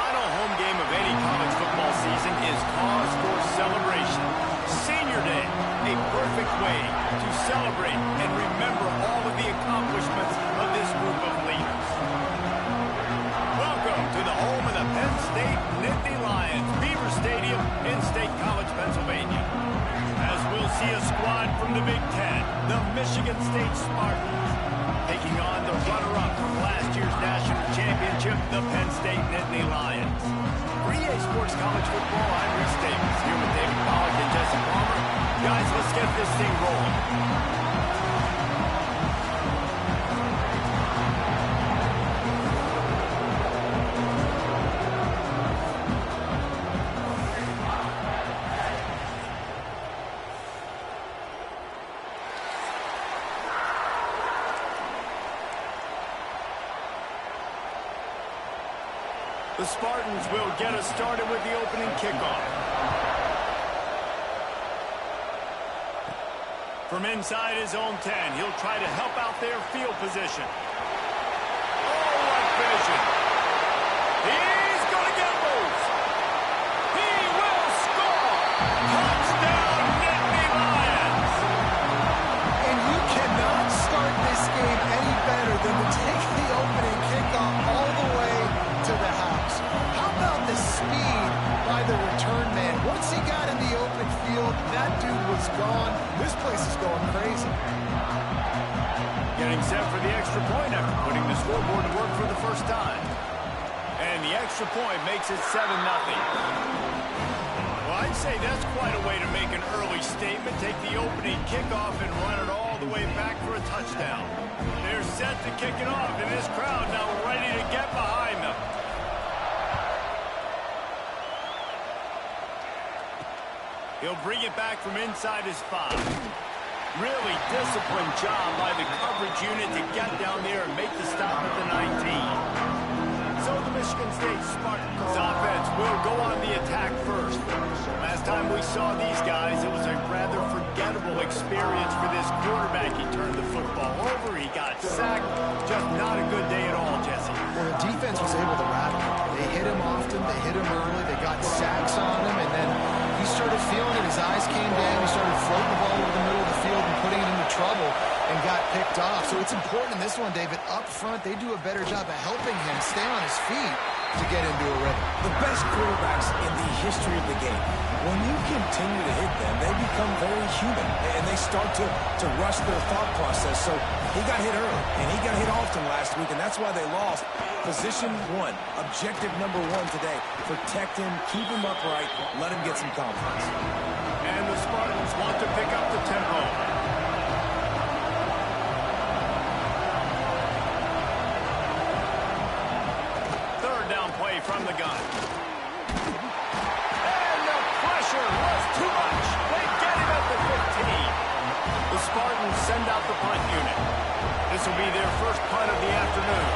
final home game of any college football season is cause for celebration. Senior Day, a perfect way to celebrate and remember all of the accomplishments of this group of leaders. Welcome to the home of the Penn State Nittany Lions, Beaver Stadium in State College, Pennsylvania. As we'll see a squad from the Big Ten, the Michigan State Spartans, taking on the runner-up from last year's national championship, the Penn State Nittany Lions. For EA Sports College Football, I'm Reese Davis, here with David Pollack and Jesse Palmer. Guys, let's get this thing rolling. The Spartans will get us started with the opening kickoff. From inside his own 10, he'll try to help out their field position. Oh, what vision. He's going to get loose. He will score. Touchdown, Nittany Lions. And you cannot start this game any better than to take the opening kickoff all the way to the house. How about the speed by the return man? Once he got in the open field, that dude was gone. This place is going crazy. Getting set for the extra point after putting the scoreboard to work for the first time. And the extra point makes it 7-0. Well, I'd say that's quite a way to make an early statement. Take the opening kickoff and run it all the way back for a touchdown. They're set to kick it off, and this crowd now ready to get behind them. He'll bring it back from inside his 5. Really disciplined job by the coverage unit to get down there and make the stop at the 19. So the Michigan State Spartans offense will go on the attack first. Last time we saw these guys, it was a rather forgettable experience for this quarterback. He turned the football over, he got sacked. Just not a good day at all, Jesse. Well, the defense was able to rattle him. They hit him often, they hit him early, they got sacks on him, and then he started feeling it. His eyes came down, he started floating the ball over the middle of the field and putting it into trouble and got picked off. So it's important in this one, David, up front, they do a better job of helping him stay on his feet to get into a rhythm. The best quarterbacks in the history of the game, when you continue to hit them, they become very human, and they start to rush their thought process. So he got hit early, and he got hit often last week, and that's why they lost. Position 1, objective number 1 today, protect him, keep him upright, let him get some confidence. And the Spartans want to pick up the tempo. Third down play from the gun. And the pressure was too much. They get him at the 15. The Spartans send out the punt unit. This will be their first punt of the afternoon.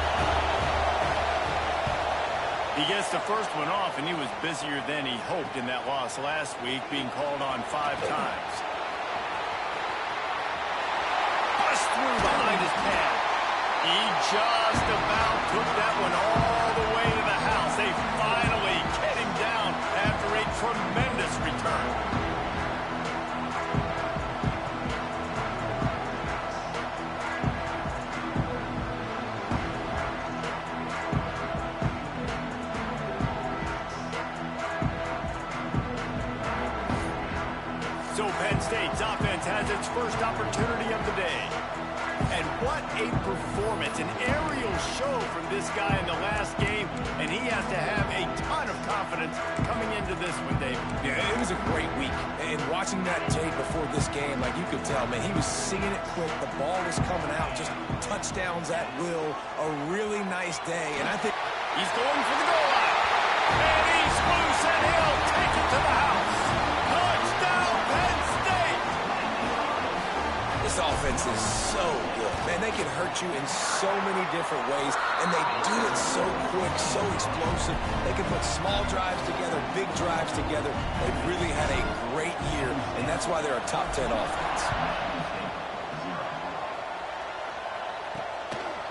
He gets the first one off, and he was busier than he hoped in that loss last week, being called on 5 times. Pushed through behind his pad. He just about took that one all the way to the house. They finally get him down after a tremendous return. So Penn State's offense has its first opportunity of the day. And what a performance, an aerial show from this guy in the last game, and he has to have a ton of confidence coming into this one, David. Yeah, it was a great week, and watching that tape before this game, like you could tell, man, he was singing it quick, the ball was coming out, just touchdowns at will, a really nice day, and I think he's going for the goal line, and he's loose, and he'll take it to the house. Touchdown, Penn State! This offense is so good. Man, they can hurt you in so many different ways, and they do it so quick, so explosive. They can put small drives together, big drives together. They've really had a great year, and that's why they're a top 10 offense.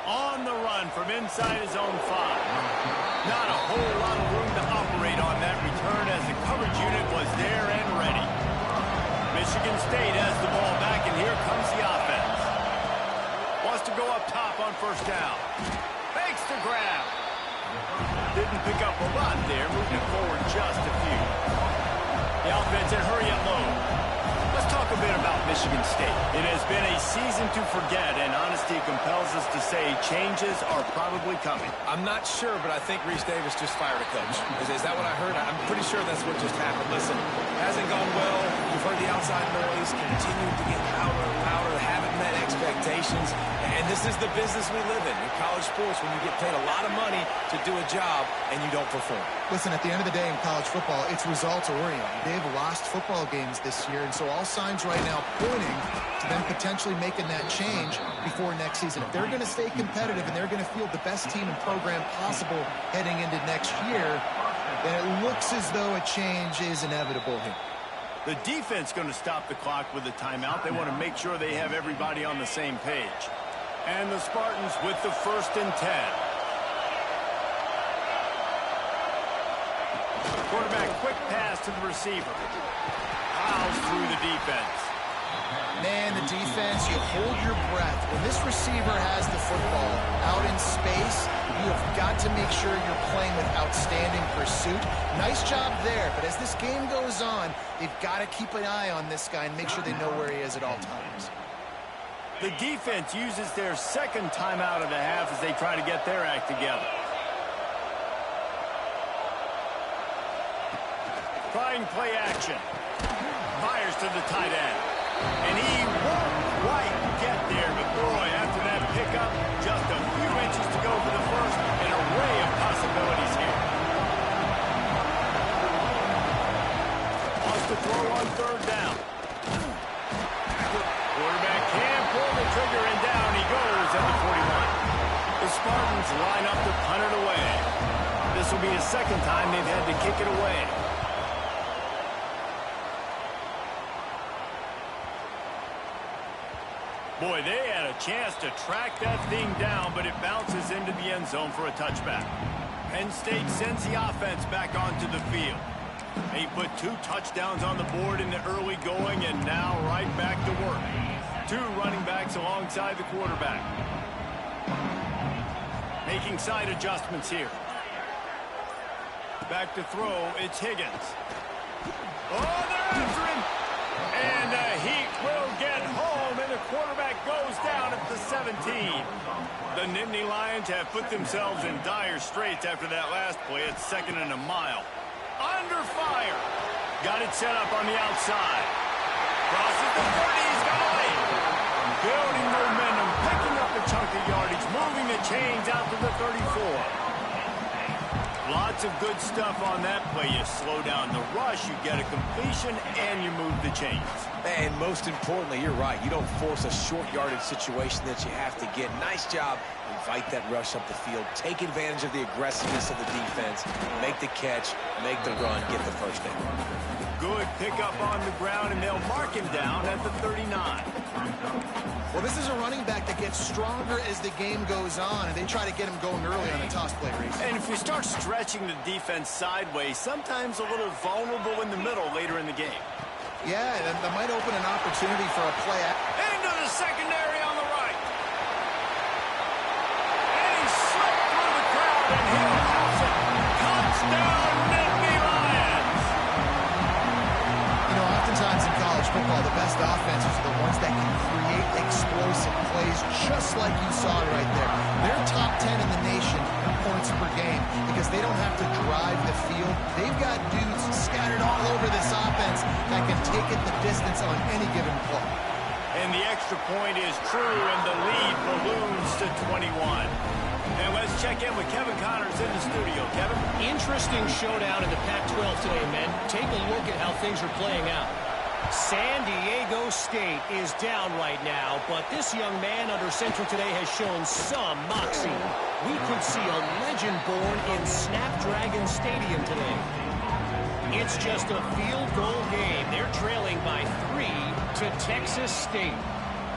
On the run from inside his own 5. Not a whole lot of room State has the ball back, and here comes the offense. Wants to go up top on first down. Fakes the grab. Didn't pick up a lot there, moving it forward just a few. The offense in hurry up mode. Let's talk a bit about Michigan State. It has been a season to forget, and honesty compels us to say changes are probably coming. I'm not sure, but I think Reese Davis just fired a coach. Is that what I heard? I'm pretty sure that's what just happened. Listen, hasn't gone well. You've heard the outside noise, continued to get louder and louder, haven't met expectations. And this is the business we live in college sports, when you get paid a lot of money to do a job and you don't perform. Listen, at the end of the day in college football, it's results oriented. They've lost football games this year, and so all signs right now pointing to them potentially making that change before next season. If they're going to stay competitive and they're going to field the best team and program possible heading into next year, then it looks as though a change is inevitable here. The defense going to stop the clock with a timeout. They want to make sure they have everybody on the same page. And the Spartans with the 1st and 10. Quarterback, quick pass to the receiver. Plows through the defense. Man, the defense, you hold your breath. When this receiver has the football out in space, you have got to make sure you're playing with outstanding pursuit. Nice job there, but as this game goes on, they've got to keep an eye on this guy and make sure they know where he is at all times. The defense uses their 2nd timeout of the half as they try to get their act together. Trying play action. Fires to the tight end. And he won't quite get there, but boy, after that pickup, just a few inches to go for the first. An array of possibilities here. Wants to throw on 3rd down. Quarterback can pull the trigger, and down he goes at the 41. The Spartans line up to punt it away. This will be the 2nd time they've had to kick it away. Boy, they had a chance to track that thing down, but it bounces into the end zone for a touchback. Penn State sends the offense back onto the field. They put 2 touchdowns on the board in the early going, and now right back to work. 2 running backs alongside the quarterback. Making side adjustments here. Back to throw, it's Higgins. Oh, they're after him! And the Heat will get home, and the quarterback goes down at the 17. The Nittany Lions have put themselves in dire straits after that last play. It's 2nd and a mile. Under fire. Got it set up on the outside. Crosses the 30. He's got it. Building momentum, picking up a chunk of yardage, moving the chains out to the 34. Lots of good stuff on that play. You slow down the rush, you get a completion, and you move the chains. And most importantly, you're right. You don't force a short yardage situation that you have to get. Nice job. Invite that rush up the field. Take advantage of the aggressiveness of the defense. Make the catch. Make the run. Get the first down. Good pickup on the ground, and they'll mark him down at the 39. Well, this is a running back that gets stronger as the game goes on, and they try to get him going early on the toss play race. And if you start stretching the defense sideways, sometimes a little vulnerable in the middle later in the game. Yeah, that might open an opportunity for a play. Into the secondary on the right. And he slipped through the crowd, and he'll house it. Touchdown, Nittany Lions. You know, oftentimes in college football, the best offenses are the ones that can create explosive plays, just like you saw right there. They're top 10 in the nation in points per game because they don't have to drive the field. They've got dudes scattered all over this offense that can take it the distance on any given play. And the extra point is true, and the lead balloons to 21. And let's check in with Kevin Connors in the studio. Kevin? Interesting showdown in the Pac-12 today, men. Take a look at how things are playing out. San Diego State is down right now, but this young man under center today has shown some moxie. We could see a legend born in Snapdragon Stadium today. It's just a field goal game. They're trailing by 3 to Texas State.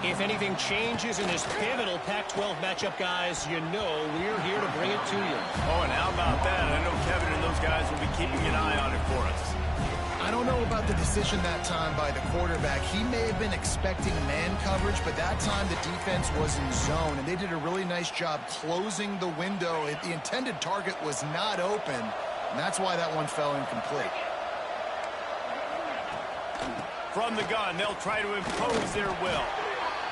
If anything changes in this pivotal Pac-12 matchup, guys, you know we're here to bring it to you. Oh, and how about that? I know Kevin and those guys will be keeping an eye on it for us. I don't know about the decision that time by the quarterback. He may have been expecting man coverage, but that time the defense was in zone, and they did a really nice job closing the window. The intended target was not open, and that's why that one fell incomplete. From the gun, they'll try to impose their will.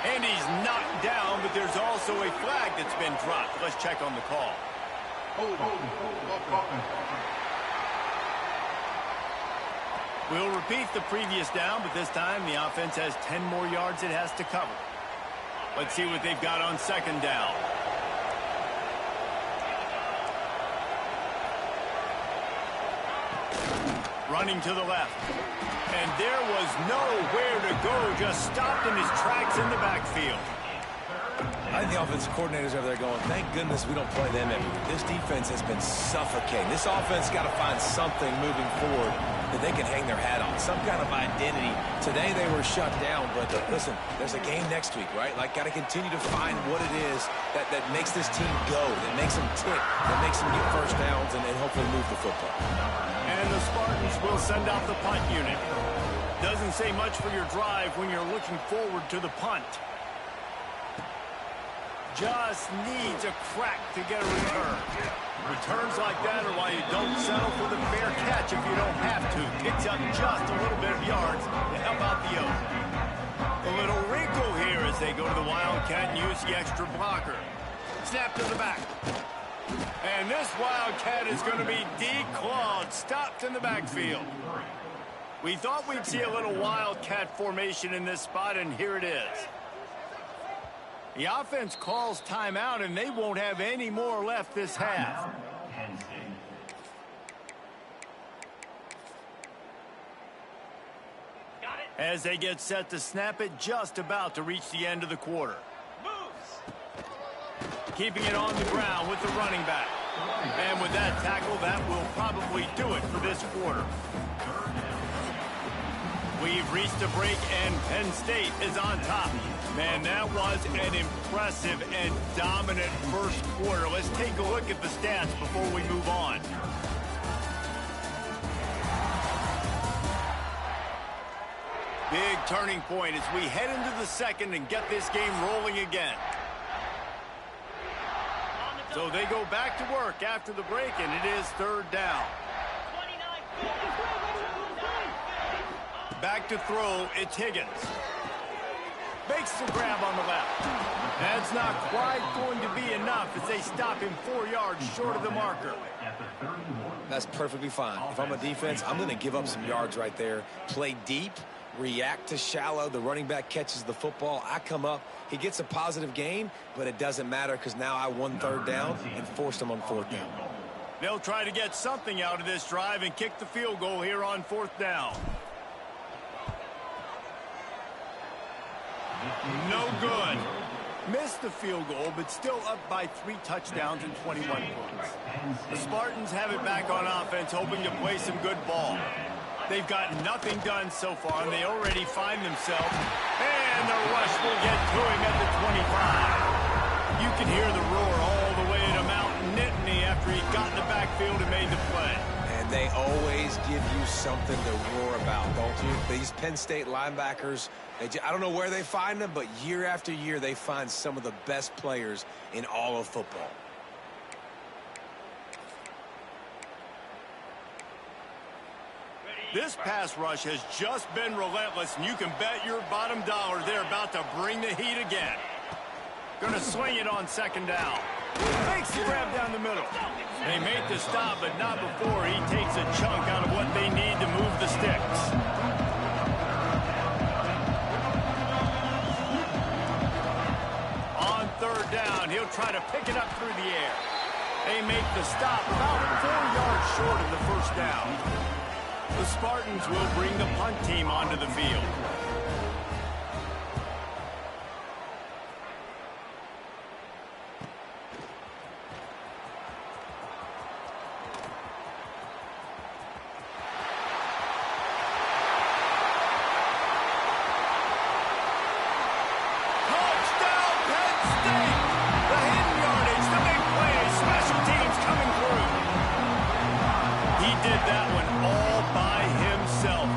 And he's knocked down, but there's also a flag that's been dropped. Let's check on the call. We'll repeat the previous down, but this time the offense has 10 more yards it has to cover. Let's see what they've got on second down. Running to the left. And there was nowhere to go, just stopped in his tracks in the backfield. I think the offensive coordinators over there going, thank goodness we don't play them every week. This defense has been suffocating. This offense got to find something moving forward that they can hang their hat on, some kind of identity. Today they were shut down, but listen, there's a game next week, right? Like, got to continue to find what it is that makes this team go, that makes them tick, that makes them get first downs and hopefully move the football. And the Spartans will send out the punt unit. Doesn't say much for your drive when you're looking forward to the punt. Just needs a crack to get a return. Returns like that are why you don't settle for the fair catch if you don't have to. Picks up just a little bit of yards to help out the O's. A little wrinkle here as they go to the Wildcat and use the extra blocker. Snap to the back. And this Wildcat is going to be declawed, stopped in the backfield. We thought we'd see a little Wildcat formation in this spot, and here it is. The offense calls timeout, and they won't have any more left this half. As they get set to snap it, just about to reach the end of the quarter. Keeping it on the ground with the running back. And with that tackle, that will probably do it for this quarter. We've reached a break, and Penn State is on top. Man, that was an impressive and dominant first quarter. Let's take a look at the stats before we move on. Big turning point as we head into the second and get this game rolling again. So they go back to work after the break, and it is third down. Back to throw, it's Higgins. Makes the grab on the left. That's not quite going to be enough as they stop him 4 yards short of the marker. That's perfectly fine. If I'm a defense, I'm going to give up some yards right there. Play deep, react to shallow. The running back catches the football. I come up. He gets a positive gain, but it doesn't matter because now I won third down and forced him on fourth down. They'll try to get something out of this drive and kick the field goal here on fourth down. No good. Missed the field goal, but still up by 3 touchdowns and 21 points. The Spartans have it back on offense, hoping to play some good ball. They've got nothing done so far, and they already find themselves. And the rush will get to him at the 25. You can hear the roar all the way to Mount Nittany after he got in the backfield and made the play. And they always give you something to roar about, don't you? These Penn State linebackers, I don't know where they find them, but year after year they find some of the best players in all of football. This pass rush has just been relentless, and you can bet your bottom dollar they're about to bring the heat again. Going to swing it on second down. Makes the grab down the middle. They made the stop, but not before he takes a chunk out of what they need to move the sticks. On third down, he'll try to pick it up through the air. They make the stop about 4 yards short of the first down. The Spartans will bring the punt team onto the field. Touchdown, Penn State! The hidden yardage, the big play, special teams coming through. He did that one all by himself.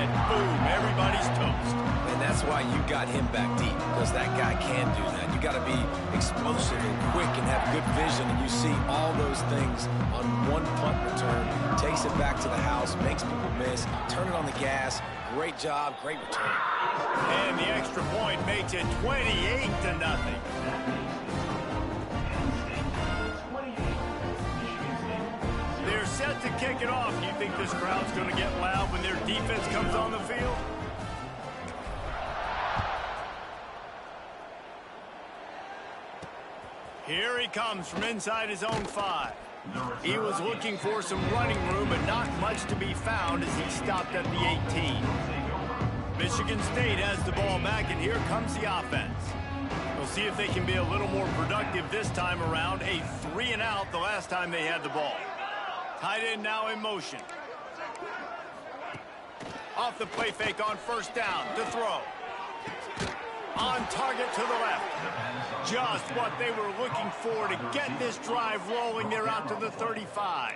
and boom, everybody's toast. And that's why you got him back deep, because that guy can do that. You got to be explosive and quick and have good vision, and you see all those things on one punt return. Takes it back to the house, makes people miss, turn it on the gas. Great job, great return. And the extra point makes it 28-0. They're set to kick it off. Do you think this crowd's going to get loud when their defense comes on the field? Here he comes from inside his own 5. He was looking for some running room, but not much to be found as he stopped at the 18. Michigan State has the ball back, and here comes the offense. We'll see if they can be a little more productive this time around. A 3-and-out the last time they had the ball. Tight end now in motion. Off the play fake on first down to throw. On target to the left. Just what they were looking for to get this drive rolling. They're out to the 35.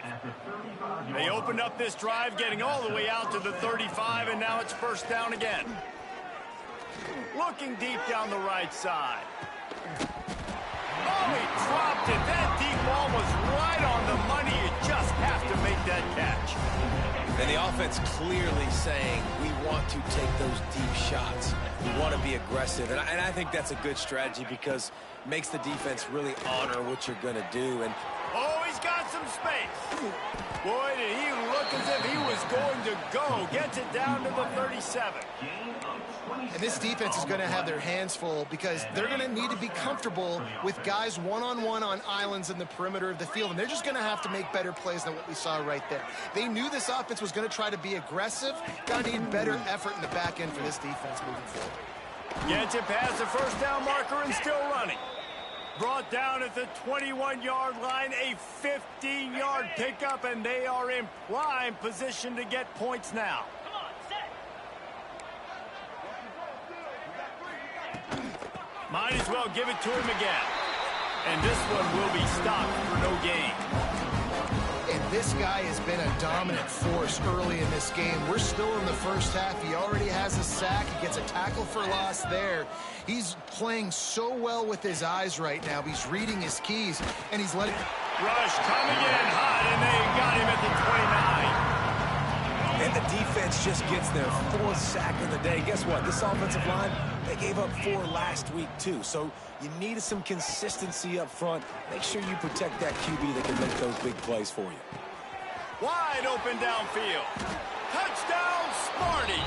They opened up this drive, getting all the way out to the 35, and now it's first down again. Looking deep down the right side. Oh, he dropped it. That deep ball was right on the money. You just have to make that catch. And the offense clearly saying, we want to take those deep shots. We want to be aggressive. And I think that's a good strategy because it makes the defense really honor what you're going to do. And oh, he's got some space. Boy, did he look as if he was going to go. Gets it down to the 37. And this defense is going to have their hands full because they're going to need to be comfortable with guys one-on-one on islands in the perimeter of the field. And they're just going to have to make better plays than what we saw right there. They knew this offense was going to try to be aggressive. Going to need better effort in the back end for this defense moving forward. Gets it past the first down marker and still running. Brought down at the 21-yard line, a 15-yard pickup, and they are in prime position to get points now. Might as well give it to him again. And this one will be stopped for no gain. And this guy has been a dominant force early in this game. We're still in the first half. He already has a sack. He gets a tackle for loss there. He's playing so well with his eyes right now. He's reading his keys, and he's letting... Rush coming in hot, and they got him at the 29. And the defense just gets their 4th sack of the day. Guess what? This offensive line, they gave up 4 last week, too. So you need some consistency up front. Make sure you protect that QB that can make those big plays for you. Wide open downfield. Touchdown, Smarty.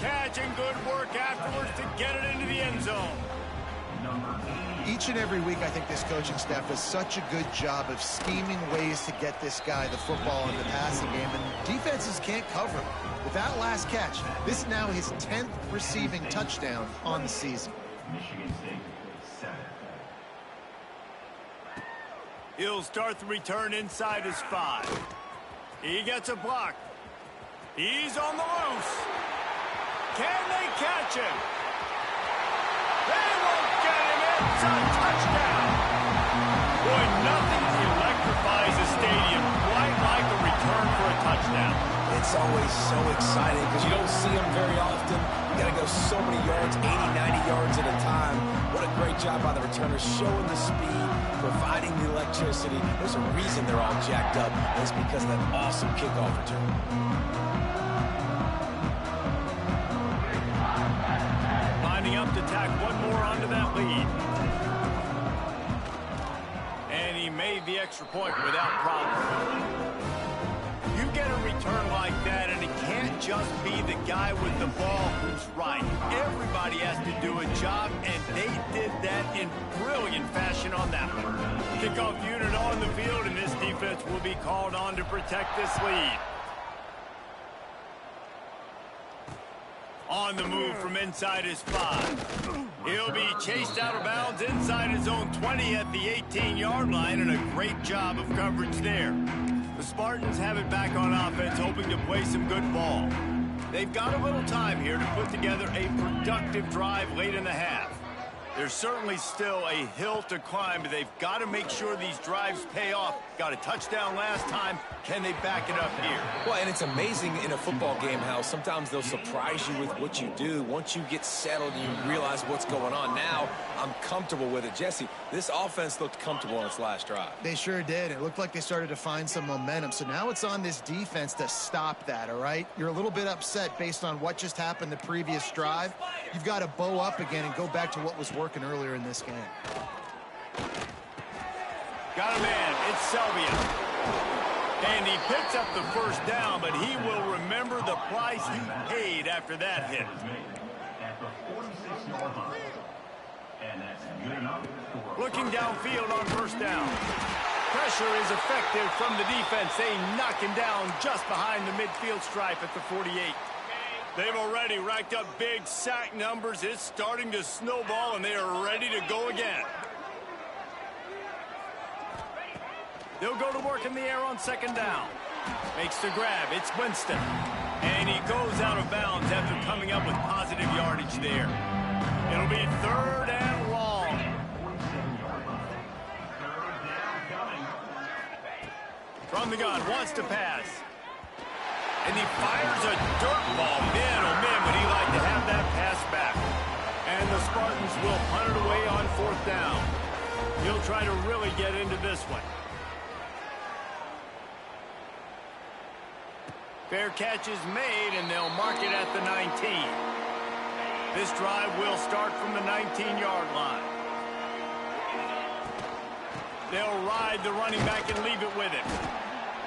Catch and good work afterwards to get it into the end zone. Each and every week, I think this coaching staff does such a good job of scheming ways to get this guy the football in the passing game, and defenses can't cover him. With that last catch, this is now his 10th receiving touchdown on the season. He'll start the return inside his 5. He gets a block. He's on the loose. Can they catch him? They won't get him. It's a touchdown. Boy, nothing electrifies a stadium quite like a return for a touchdown. It's always so exciting because you don't see them very often. You got to go so many yards, 80, 90 yards at a time. What a great job by the returners, showing the speed, providing the electricity. There's a reason they're all jacked up. It's because of that awesome kickoff return. Up to tack one more onto that lead. And he made the extra point without problem. You get a return like that, and it can't just be the guy with the ball who's right. Everybody has to do a job, and they did that in brilliant fashion on that one. Kickoff unit on the field, and this defense will be called on to protect this lead. On the move from inside his 5. He'll be chased out of bounds inside his own 20 at the 18-yard line, and a great job of coverage there. The Spartans have it back on offense, hoping to play some good ball. They've got a little time here to put together a productive drive late in the half. There's certainly still a hill to climb, but they've got to make sure these drives pay off. Got a touchdown last time. Can they back it up here? Well, and it's amazing in a football game how sometimes they'll surprise you with what you do. Once you get settled and you realize what's going on, now I'm comfortable with it. Jesse, this offense looked comfortable on its last drive. They sure did. It looked like they started to find some momentum. So now it's on this defense to stop that, all right? You're a little bit upset based on what just happened the previous drive. You've got to bow up again and go back to what was working earlier in this game. Got a man. It's Selvia. And he picks up the first down, but he will remember the price he paid after that hit. Looking downfield on first down. Pressure is effective from the defense. They knock him down just behind the midfield stripe at the 48. They've already racked up big sack numbers. It's starting to snowball, and they are ready to go again. They'll go to work in the air on second down. Makes the grab. It's Winston. And he goes out of bounds after coming up with positive yardage there. It'll be third and long. From the gun, wants to pass. And he fires a dirt ball. Man, oh man, would he like to have that pass back. And the Spartans will punt it away on fourth down. He'll try to really get into this one. Fair catch is made, and they'll mark it at the 19. This drive will start from the 19-yard line. They'll ride the running back and leave it with him.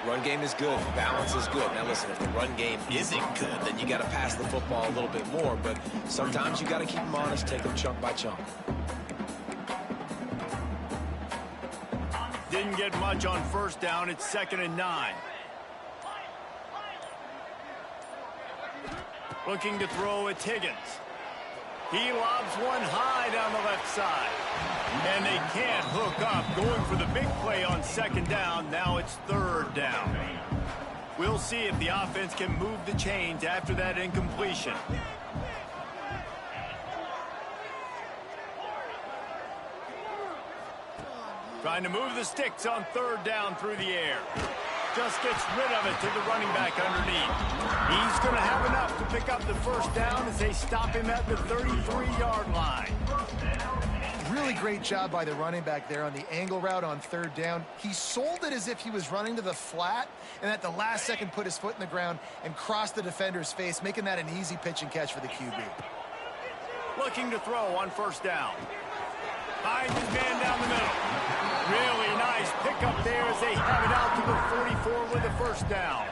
Run game is good. Balance is good. Now listen, if the run game isn't good, then you got to pass the football a little bit more. But sometimes you got to keep them honest, take them chunk by chunk. Didn't get much on first down. It's 2nd and 9. Looking to throw, it's Higgins. He lobs one high down the left side. And they can't hook up. Going for the big play on second down. Now it's third down. We'll see if the offense can move the chains after that incompletion. Trying to move the sticks on third down through the air. Just gets rid of it to the running back underneath. He's going to have enough to pick up the first down as they stop him at the 33-yard line. Really great job by the running back there on the angle route on third down. He sold it as if he was running to the flat, and at the last second put his foot in the ground and crossed the defender's face, making that an easy pitch and catch for the QB. Looking to throw on first down. Finds his man down the middle. Really nice pickup there as they have it out to the 44 with the first down.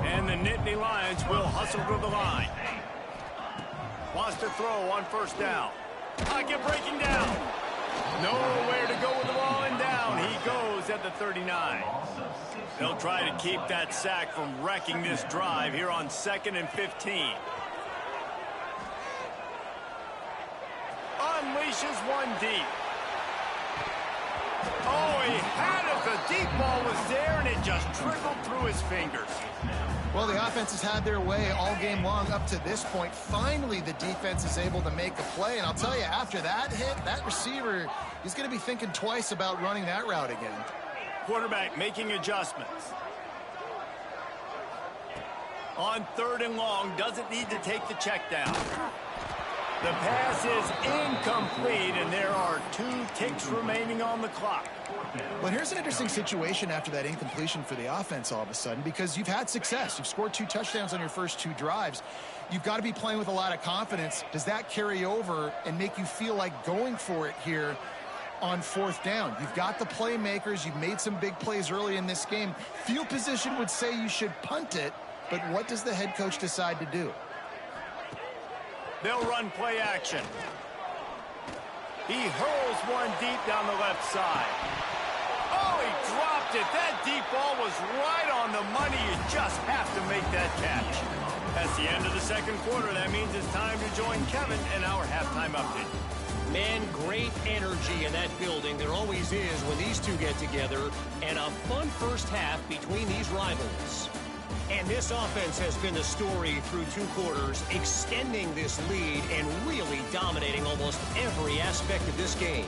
And the Nittany Lions will hustle to the line. Wants to throw on first down. Pocket breaking down. Nowhere to go with the ball and down. He goes at the 39. They'll try to keep that sack from wrecking this drive here on 2nd and 15. Unleashes one deep. Oh, he had it. The deep ball was there, and it just trickled through his fingers. Well, the offense has had their way all game long up to this point. Finally, the defense is able to make a play. And I'll tell you, after that hit, that receiver is going to be thinking twice about running that route again. Quarterback making adjustments. On third and long, doesn't need to take the check down. The pass is incomplete, and there are 2 ticks remaining on the clock. Well, here's an interesting situation after that incompletion for the offense all of a sudden, because you've had success. You've scored 2 touchdowns on your first 2 drives. You've got to be playing with a lot of confidence. Does that carry over and make you feel like going for it here on fourth down? You've got the playmakers. You've made some big plays early in this game. Field position would say you should punt it, but what does the head coach decide to do? They'll run play action. He hurls one deep down the left side. Oh, he dropped it. That deep ball was right on the money. You just have to make that catch. That's the end of the second quarter. That means it's time to join Kevin in our halftime update. Man, great energy in that building. There always is when these two get together. And a fun first half between these rivals. And this offense has been the story through 2 quarters, extending this lead and really dominating almost every aspect of this game.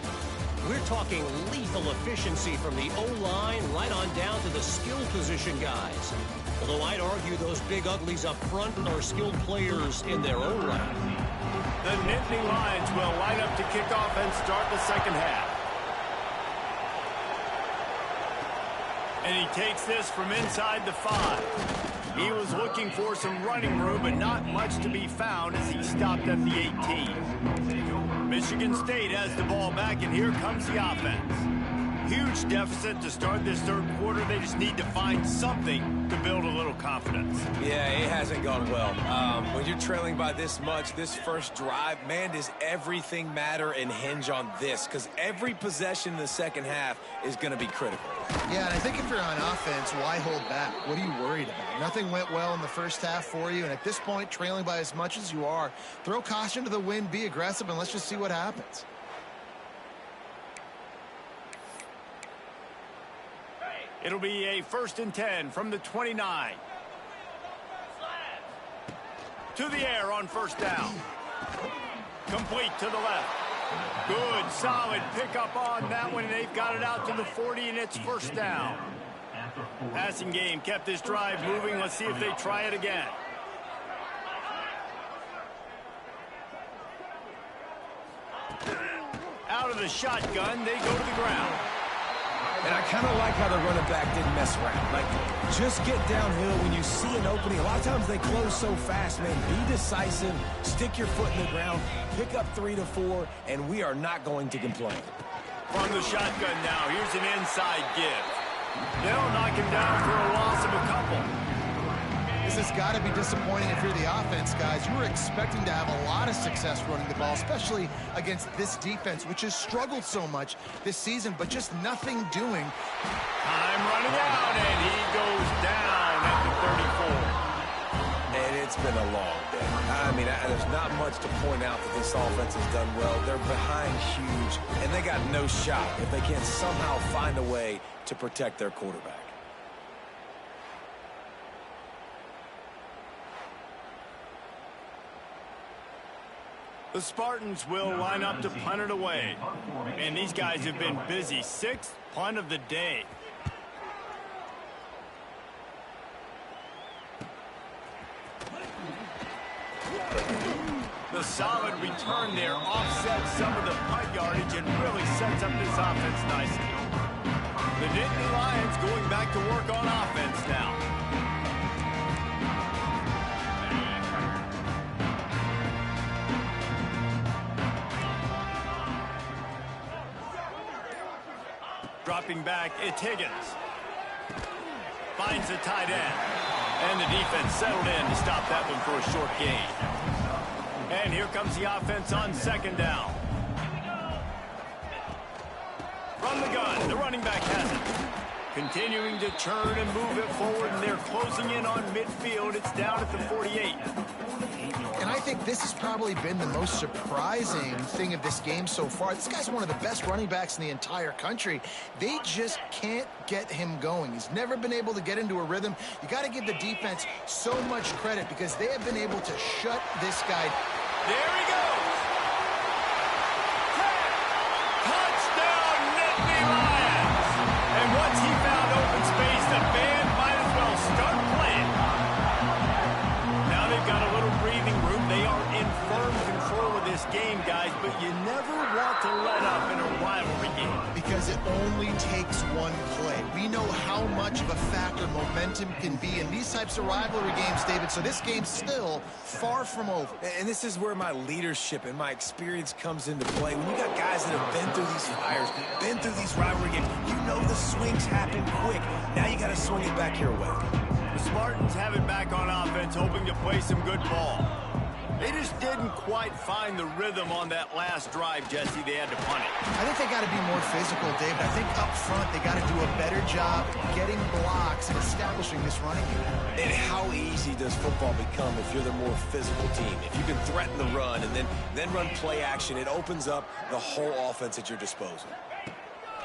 We're talking lethal efficiency from the O-line right on down to the skill position guys. Although I'd argue those big uglies up front are skilled players in their own right. The Nittany Lions will line up to kick off and start the second half. And he takes this from inside the 5. He was looking for some running room, but not much to be found as he stopped at the 18. Michigan State has the ball back, and here comes the offense. Huge deficit to start this third quarter. They just need to find something to build a little confidence. Yeah, it hasn't gone well. When you're trailing by this much, this first drive, man, does everything matter and hinge on this? Because every possession in the second half is going to be critical. Yeah, and I think if you're on offense, why hold back? What are you worried about? Nothing went well in the first half for you, and at this point, trailing by as much as you are, throw caution to the wind, be aggressive, and let's just see what happens. It'll be a 1st and 10 from the 29. To the air on first down. Complete to the left. Good, solid pickup on that one, and they've got it out to the 40, and it's first down. Passing game kept this drive moving. Let's see if they try it again. Out of the shotgun, they go to the ground. And I kind of like how the running back didn't mess around. Like, just get downhill when you see an opening. A lot of times they close so fast, man. Be decisive, stick your foot in the ground, pick up 3 to 4, and we are not going to complain. From the shotgun now, here's an inside give. They'll knock him down for a loss of a couple. This has got to be disappointing if you're the offense, guys. You were expecting to have a lot of success running the ball, especially against this defense, which has struggled so much this season, but just nothing doing. Time running out, and he goes down at the 34. And it's been a long day. I mean, there's not much to point out that this offense has done well. They're behind huge, and they got no shot if they can't somehow find a way to protect their quarterback. The Spartans will line up to punt it away. And these guys have been busy. 6th punt of the day. The solid return there offsets some of the punt yardage and really sets up this offense nicely. The Nittany Lions going back to work on offense now. Dropping back, it's Higgins. Finds the tight end. And the defense settled in to stop that one for a short gain. And here comes the offense on second down. From the gun, the running back has it. Continuing to turn and move it forward, and they're closing in on midfield. It's down at the 48. And I think this has probably been the most surprising thing of this game so far. This guy's one of the best running backs in the entire country. They just can't get him going. He's never been able to get into a rhythm. You got to give the defense so much credit because they have been able to shut this guy. There he goes. Touchdown, Nittany Lions. And once he found open space, the band might as well start playing. Now they've got a little breathing room. They are in firm control of this game, guys, but you never want to let up in a rivalry game. Because it only takes one play. We know how much of a factor momentum can be in these types of rivalry games, David, so this game's still far from over. And this is where my leadership and my experience comes into play. When you got guys that have been through these fires, been through these rivalry games, you know the swings happen quick. Now you got to swing it back your way. The Spartans have it back on offense, hoping to play some good ball. They just didn't quite find the rhythm on that last drive, Jesse. They had to punt it. I think they got to be more physical, David. I think up front they got to do a better job getting blocks and establishing this running game. And how easy does football become if you're the more physical team? If you can threaten the run and then run play action, it opens up the whole offense at your disposal.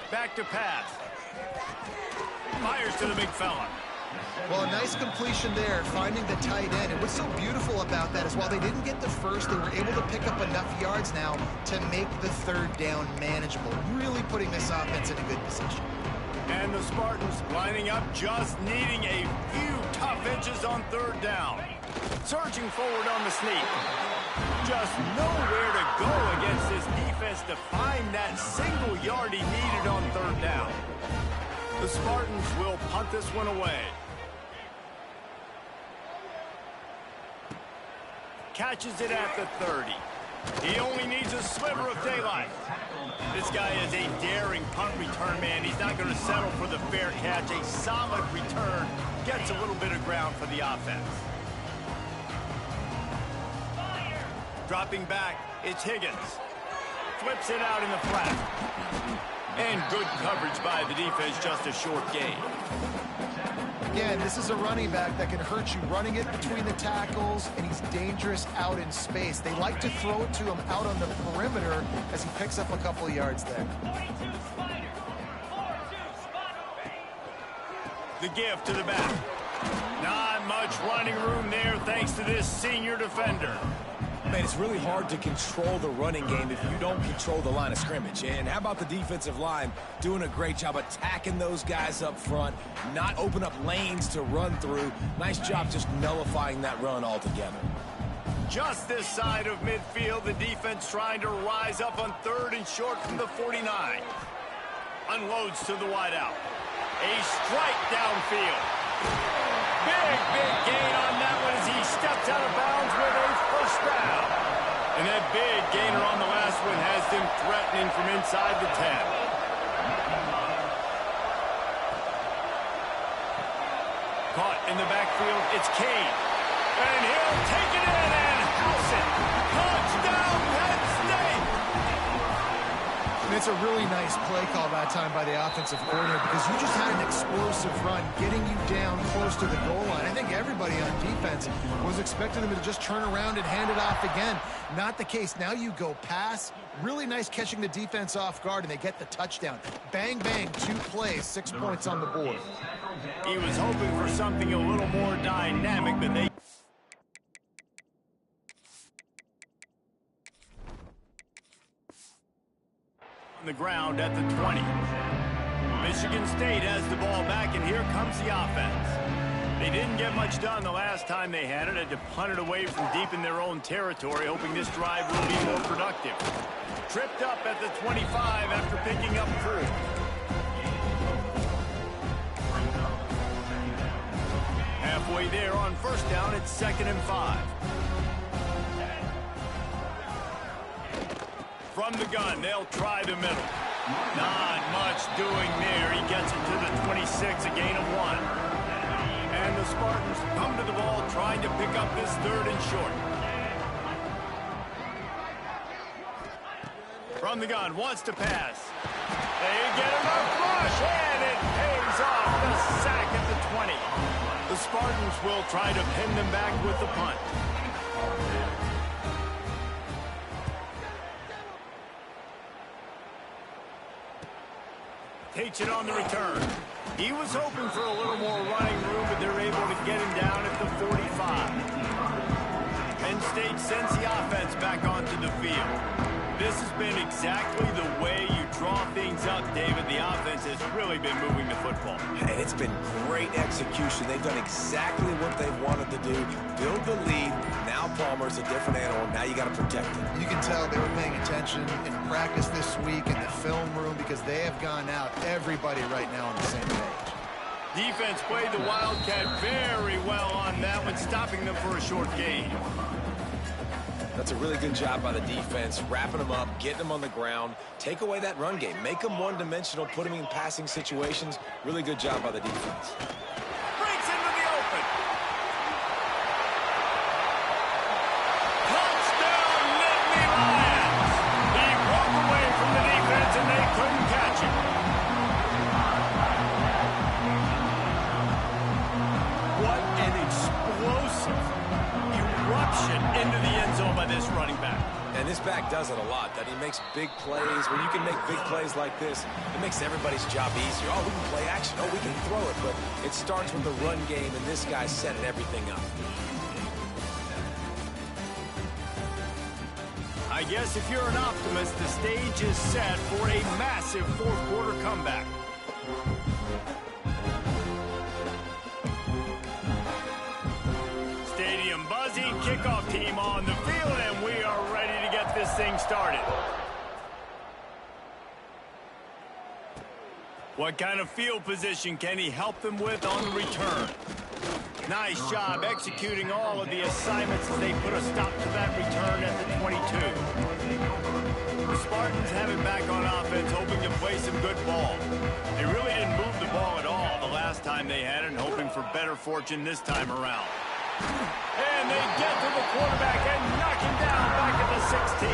Back to pass. Fires to the big fella. Well, a nice completion there, finding the tight end. And what's so beautiful about that is while they didn't get the first, they were able to pick up enough yards now to make the third down manageable, really putting this offense in a good position. And the Spartans lining up, just needing a few tough inches on third down. Surging forward on the sneak. Just nowhere to go against this defense to find that single yard he needed on third down. The Spartans will punt this one away. Catches it at the 30. He only needs a sliver of daylight. This guy is a daring punt return man. He's not going to settle for the fair catch. A solid return gets a little bit of ground for the offense. Dropping back, it's Higgins. Flips it out in the flat. And good coverage by the defense, just a short gain. Again, this is a running back that can hurt you running it between the tackles, and he's dangerous out in space. They like to throw it to him out on the perimeter as he picks up a couple of yards there. The give to the back. Not much running room there thanks to this senior defender. Man, it's really hard to control the running game if you don't control the line of scrimmage. And how about the defensive line doing a great job attacking those guys up front, not open up lanes to run through. Nice job just nullifying that run altogether. Just this side of midfield, the defense trying to rise up on third and short from the 49. Unloads to the wideout. A strike downfield. Big gain on that one as he steps out of bounds with a first down. And that big gainer on the last one has them threatening from inside the 10. Caught in the backfield, it's Kane. And he'll take it in and house it. Touchdown, Penn State! And it's a really nice play call that time by the offensive coordinator because you just had an explosive run getting you down close to the goal line. I think everybody on defense was expecting them to just turn around and hand it off again. Not the case. Now you go pass. Really nice catching the defense off guard, and they get the touchdown. Bang, bang, 2 plays, 6 points on the board. He was hoping for something a little more dynamic, but they... on the ground at the 20. Michigan State has the ball back, and here comes the offense. They didn't get much done the last time they had it. Had to punt it away from deep in their own territory, hoping this drive will be more productive. Tripped up at the 25 after picking up 4. Halfway there on first down, it's 2nd and 5. From the gun, they'll try the middle. Not much doing there. He gets it to the 26, a gain of 1. And the Spartans come to the ball trying to pick up this 3rd and short. From the gun, wants to pass. They get enough rush, and it pays off the sack at the 20. The Spartans will try to pin them back with the punt. Takes it on the return. He was hoping for a little more running room, but they're able to get him down at the 45. Penn State sends the offense back onto the field. This has been exactly the way you draw things up, David. The offense has really been moving the football. And it's been great execution. They've done exactly what they've wanted to do. Build the lead. Now Palmer's a different animal. Now you got to protect him. You can tell they were paying attention in practice this week in the film room because they have gone out, everybody right now on the same page. Defense played the Wildcat very well on that one, stopping them for a short gain. That's a really good job by the defense, wrapping them up, getting them on the ground, take away that run game, make them one-dimensional, put them in passing situations. Really good job by the defense. Breaks into the open. Caught This back does it a lot, that he makes big plays. When you can make big plays like this, it makes everybody's job easier. Oh, we can play action. Oh, we can throw it. But it starts with the run game, and this guy's setting everything up. I guess if you're an optimist, the stage is set for a massive fourth-quarter comeback. Stadium buzzing, kickoff team on the field, and we are ready to get this thing started. What kind of field position can he help them with on the return? Nice job executing all of the assignments as they put a stop to that return at the 22. The Spartans have it back on offense, hoping to play some good ball. They really didn't move the ball at all the last time they had it, and hoping for better fortune this time around. And they get to the quarterback and knock him down back at the 16.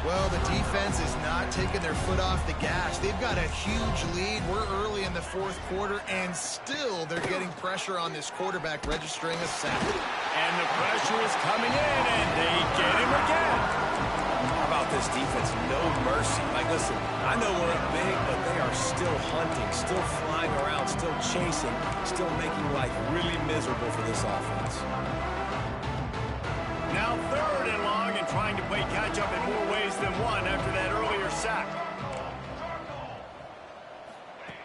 Well, the defense is not taking their foot off the gas. They've got a huge lead. We're early in the fourth quarter, and still they're getting pressure on this quarterback, registering a sack. And the pressure is coming in, and they get him again. How about this defense? No mercy. Like, listen, I know we're up big, but they are still hunting, still flying around, still chasing, still making life really miserable for this offense. Now third and long, and trying to play catch-up in more ways than one after that earlier sack.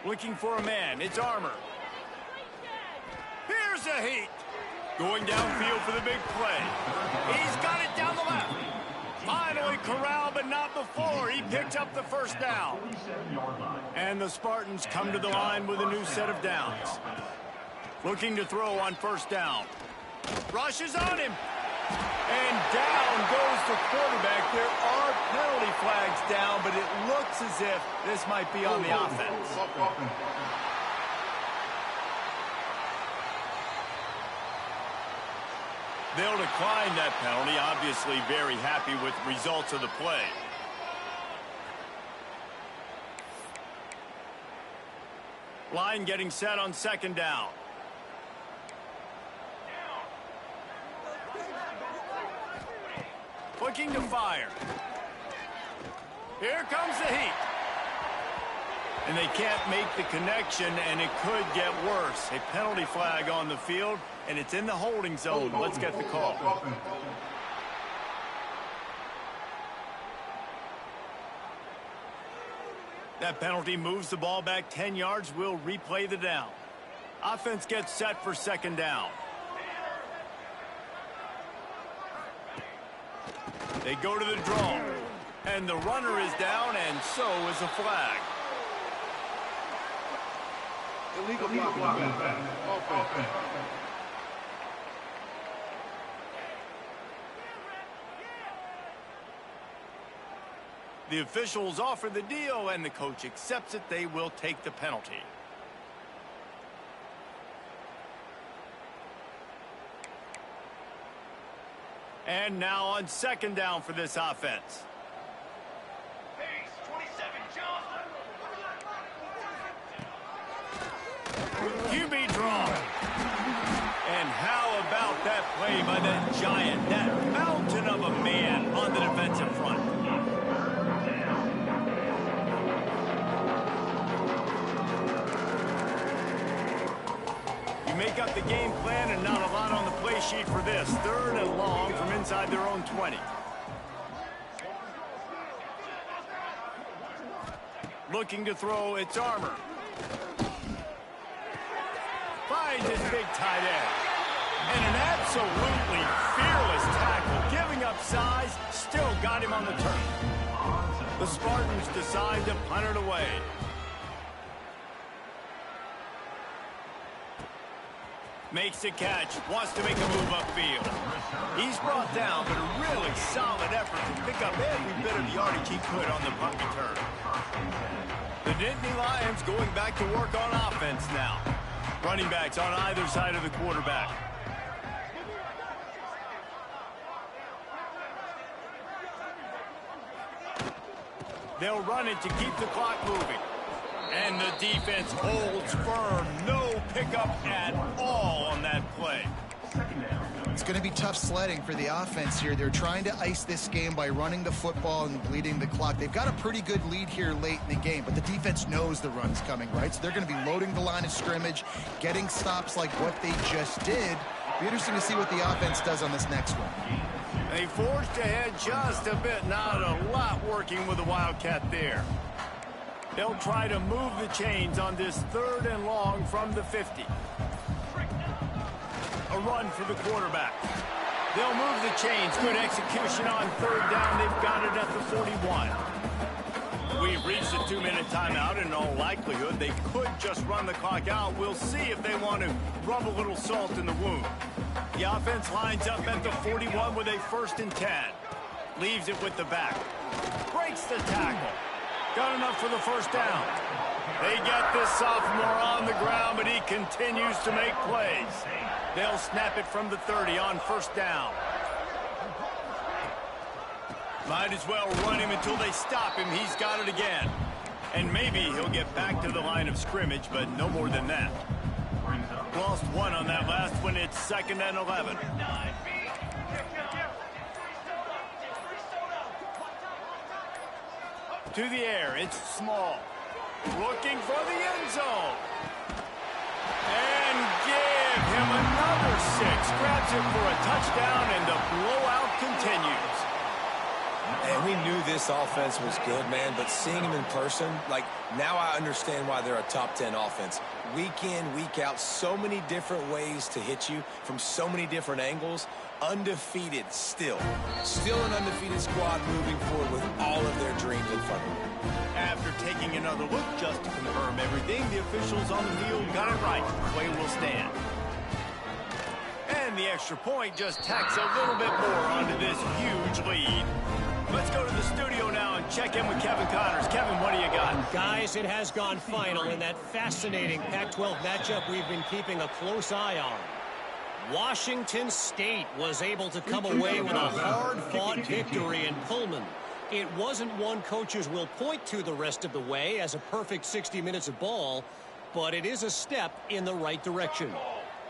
Looking for a man. It's Armour. Here's a heat. Going downfield for the big play. He's got it down the left. Finally corralled, but not before. He picked up the first down. And the Spartans come to the line with a new set of downs. Looking to throw on first down. Rushes on him. And down goes the quarterback. There are penalty flags down, but it looks as if this might be on the offense. They'll decline that penalty, obviously very happy with the results of the play. Line getting set on second down. Looking to fire. Here comes the heat. And they can't make the connection, and it could get worse. A penalty flag on the field, and it's in the holding zone. Let's get the call. That penalty moves the ball back 10 yards. We'll replay the down. Offense gets set for second down. They go to the draw, and the runner is down, and so is a flag. Illegal block. Offense. The officials offer the deal, and the coach accepts it. They will take the penalty. And now on second down for this offense. Pace, 27, Johnson. QB draw. And how about that play by that giant, that mountain of a man on the defensive front? Make up the game plan, and not a lot on the play sheet for this. Third and long from inside their own 20. Looking to throw, it's Armour. Finds his big tight end. And an absolutely fearless tackle. Giving up size, still got him on the turn. The Spartans decide to punt it away. Makes a catch, wants to make a move upfield. He's brought down, but a really solid effort to pick up every bit of yardage he could on the punt return. The Nittany Lions going back to work on offense now. Running backs on either side of the quarterback. They'll run it to keep the clock moving. And the defense holds firm. No pickup at all on that play. It's going to be tough sledding for the offense here. They're trying to ice this game by running the football and bleeding the clock. They've got a pretty good lead here late in the game, but the defense knows the run's coming, right? So they're going to be loading the line of scrimmage, getting stops like what they just did. Be interesting to see what the offense does on this next one. They forged ahead just a bit. Not a lot working with the Wildcat there. They'll try to move the chains on this 3rd and long from the 50. A run for the quarterback. They'll move the chains. Good execution on 3rd down. They've got it at the 41. We've reached a 2-minute timeout. In all likelihood, they could just run the clock out. We'll see if they want to rub a little salt in the wound. The offense lines up at the 41 with a 1st and 10. Leaves it with the back. Breaks the tackle. Got enough for the 1st down. They get this sophomore on the ground, but he continues to make plays. They'll snap it from the 30 on 1st down. Might as well run him until they stop him. He's got it again. And maybe he'll get back to the line of scrimmage, but no more than that. Lost 1 on that last one. It's 2nd and 11. To the air. It's Small. Looking for the end zone. And give him another 6. Grabs it for a touchdown, and the blowout continues. And we knew this offense was good, man, but seeing them in person, like, now I understand why they're a top 10 offense. Week in, week out, so many different ways to hit you from so many different angles. Undefeated still. Still an undefeated squad moving forward with all of their dreams in front of them. After taking another look just to confirm everything, the officials on the field got it right. Play will stand. And the extra point just tacks a little bit more onto this huge lead. Let's go to the studio now and check in with Kevin Connors. Kevin, what do you got? Guys, it has gone final in that fascinating Pac-12 matchup we've been keeping a close eye on. Washington State was able to come away with a hard-fought victory in Pullman. It wasn't one coaches will point to the rest of the way as a perfect 60 minutes of ball, but it is a step in the right direction.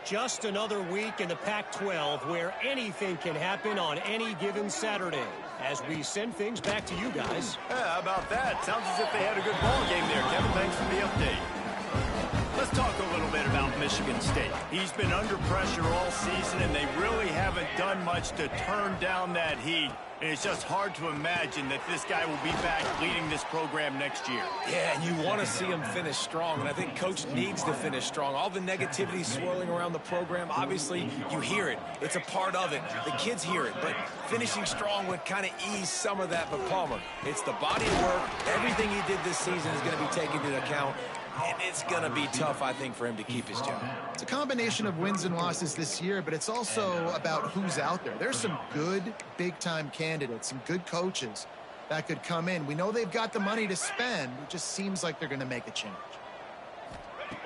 Just another week in the Pac-12 where anything can happen on any given Saturday. As we send things back to you guys. Yeah, how about that? Sounds as if they had a good ball game there, Kevin. Thanks for the update. Let's talk a little bit about Michigan State. He's been under pressure all season, and they really haven't done much to turn down that heat. And it's just hard to imagine that this guy will be back leading this program next year. Yeah, and you want to see him finish strong, and I think Coach needs to finish strong. All the negativity swirling around the program, obviously, you hear it. It's a part of it. The kids hear it, but finishing strong would kind of ease some of that. But Palmer, it's the body of work. Everything he did this season is going to be taken into account. And it's going to be tough, I think, for him to keep his job. It's a combination of wins and losses this year, but it's also about who's out there. There's some good big-time candidates, some good coaches that could come in. We know they've got the money to spend. It just seems like they're going to make a change.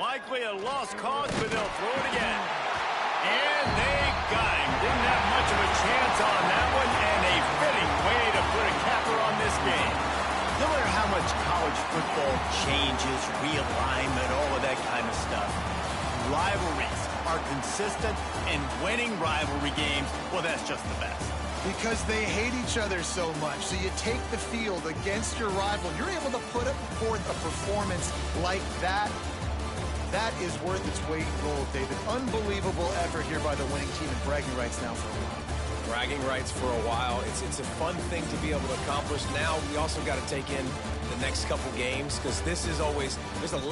Likely a lost cause, but they'll throw it again. And they got him. Didn't have much of a chance on that one, and a fitting way to put a capper on this game. No matter how much college football changes, realignment, all of that kind of stuff, rivalries are consistent, and winning rivalry games, well, that's just the best. Because they hate each other so much. So you take the field against your rival. You're able to put forth a performance like that. That is worth its weight in gold, David. Unbelievable effort here by the winning team, and bragging rights now for a while. Bragging rights for a while. It's a fun thing to be able to accomplish. Now we also got to take in the next couple games because this is always, there's a